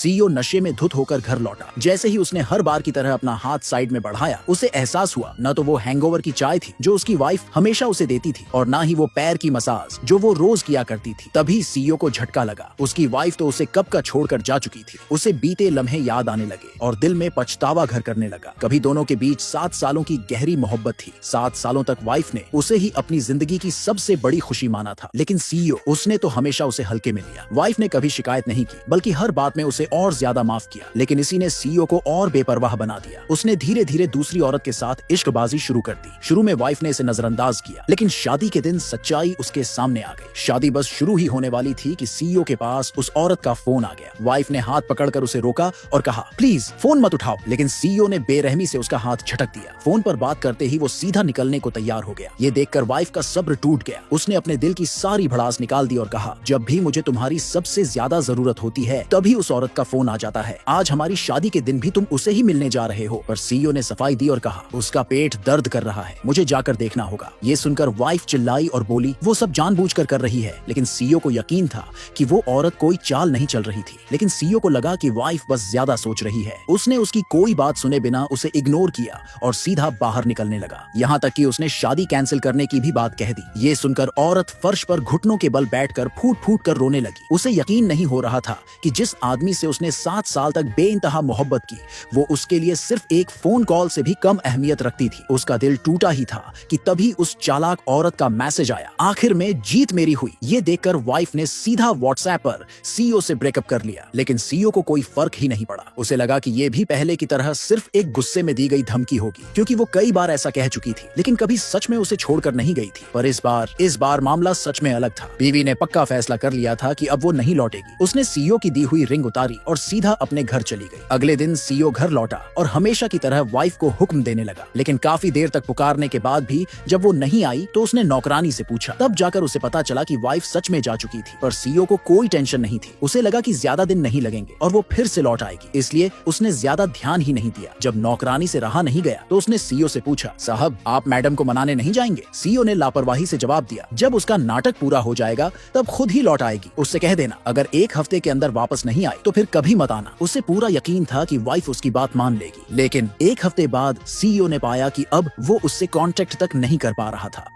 CEO नशे में धुत होकर घर लौटा। जैसे ही उसने हर बार की तरह अपना हाथ साइड में बढ़ाया, उसे एहसास हुआ न तो वो हैंगओवर की चाय थी जो उसकी वाइफ हमेशा उसे देती थी, और ना ही वो पैर की मसाज जो वो रोज किया करती थी। तभी सीईओ को झटका लगा। उसकी वाइफ तो उसे कब का छोड़कर जा चुकी थी। उसे बीते लम्हे याद आने लगे और दिल में पछतावा घर करने लगा। कभी दोनों के बीच 7 सालों की गहरी मोहब्बत थी। 7 सालों तक वाइफ ने उसे ही अपनी जिंदगी की सबसे बड़ी खुशी माना था, लेकिन सीईओ उसने तो हमेशा उसे हल्के में लिया। वाइफ ने कभी शिकायत नहीं की, बल्कि हर बात में उसे और ज्यादा माफ किया, लेकिन इसी ने सीईओ को और बेपरवाह बना दिया। उसने धीरे धीरे दूसरी औरत के साथ इश्कबाजी शुरू कर दी। शुरू में वाइफ ने इसे नजरअंदाज किया, लेकिन शादी के दिन सच्चाई उसके सामने आ गई। शादी बस शुरू ही होने वाली थी कि सीईओ के पास उस औरत का फोन आ गया। वाइफ ने हाथ पकड़कर उसे रोका और कहा, प्लीज फोन मत उठाओ, लेकिन सीईओ ने बेरहमी से उसका हाथ झटक दिया। फोन पर बात करते ही वो सीधा निकलने को तैयार हो गया। ये देखकर वाइफ का सब्र टूट गया। उसने अपने दिल की सारी भड़ास निकाल दी और कहा, जब भी मुझे तुम्हारी सबसे ज्यादा जरूरत होती है तभी उस औरत का फोन आ जाता है। आज हमारी शादी के दिन भी तुम उसे ही मिलने जा रहे हो। पर सीईओ ने सफाई दी और कहा, उसका पेट दर्द कर रहा है, मुझे जाकर देखना होगा। ये सुनकर वाइफ चिल्लाई और बोली, वो सब जानबूझकर कर रही है। लेकिन सीईओ को यकीन था कि वो औरत कोई चाल नहीं चल रही थी। लेकिन सीईओ को लगा कि वाइफ बस ज्यादा सोच रही है। उसने उसकी कोई बात सुने बिना उसे इग्नोर किया और सीधा बाहर निकलने लगा। यहाँ तक कि उसने शादी कैंसिल करने की भी बात कह दी। ये सुनकर औरत फर्श पर घुटनों के बल बैठकर फूट फूट कर रोने लगी। उसे यकीन नहीं हो रहा था कि जिस आदमी से उसने 7 साल तक बेइंतहा मोहब्बत की, वो उसके लिए सिर्फ एक फोन कॉल से भी कम अहमियत रखती थी। उसका दिल टूटा ही था कि तभी उस चालाक औरत का मैसेज आया। आखिर में जीत मेरी हुई। ये देखकर वाइफ ने सीधा व्हाट्सएप पर सीईओ से ब्रेकअप कर लिया। लेकिन सीईओ को कोई फर्क ही नहीं पड़ा। उसे लगा कि ये भी पहले की तरह सिर्फ एक गुस्से में दी गई धमकी होगी, क्योंकि वो कई बार ऐसा कह चुकी थी, लेकिन कभी सच में उसे छोड़कर नहीं गई थी। पर इस बार मामला सच में अलग था। बीवी ने पक्का फैसला कर लिया था कि अब वो नहीं लौटेगी। उसने सीईओ की दी हुई रिंग उतारी और सीधा अपने घर चली गई। अगले दिन सीईओ घर लौटा और हमेशा की तरह वाइफ को हुक्म देने लगा। लेकिन काफी देर तक पुकारने के बाद भी जब वो नहीं आई तो उसने नौकरानी से पूछा। तब जाकर उसे पता चला कि वाइफ सच में जा चुकी थी। पर सीईओ को कोई टेंशन नहीं थी। उसे लगा कि ज्यादा दिन नहीं लगेंगे और वो फिर से लौट आएगी, इसलिए उसने ज्यादा ध्यान ही नहीं दिया। जब नौकरानी से रहा नहीं गया तो उसने सीईओ से पूछा, साहब आप मैडम को मनाने नहीं जाएंगे? सीईओ ने लापरवाही से जवाब दिया, जब उसका नाटक पूरा हो जाएगा तब खुद ही लौट आएगी। उससे कह देना अगर 1 हफ्ते के अंदर वापस नहीं आए तो फिर कभी मत आना। उसे पूरा यकीन था कि वाइफ उसकी बात मान लेगी। लेकिन 1 हफ्ते बाद सीईओ ने पाया कि अब वो उससे कांटेक्ट तक नहीं कर पा रहा था।